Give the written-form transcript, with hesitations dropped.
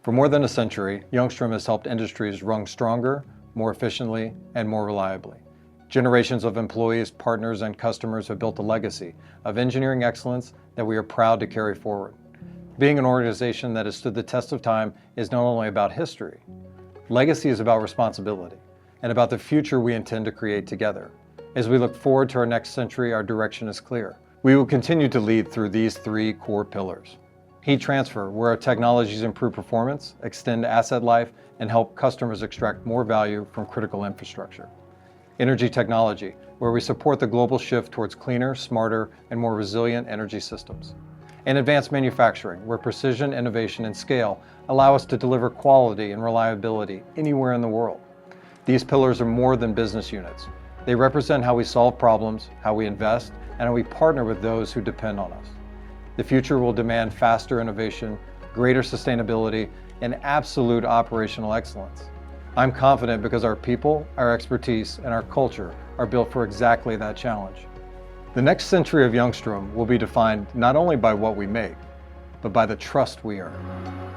For more than a century, LJUNGSTRÖM has helped industries run stronger, more efficiently, and more reliably. Generations of employees, partners, and customers have built a legacy of engineering excellence that we are proud to carry forward. Being an organization that has stood the test of time is not only about history. Legacy is about responsibility and about the future we intend to create together. As we look forward to our next century, our direction is clear. We will continue to lead through these three core pillars. Heat transfer, where our technologies improve performance, extend asset life, and help customers extract more value from critical infrastructure. Energy technology, where we support the global shift towards cleaner, smarter, and more resilient energy systems. And advanced manufacturing, where precision, innovation, and scale allow us to deliver quality and reliability anywhere in the world. These pillars are more than business units. They represent how we solve problems, how we invest, and how we partner with those who depend on us. The future will demand faster innovation, greater sustainability, and absolute operational excellence. I'm confident because our people, our expertise, and our culture are built for exactly that challenge. The next century of LJUNGSTRÖM will be defined not only by what we make, but by the trust we earn.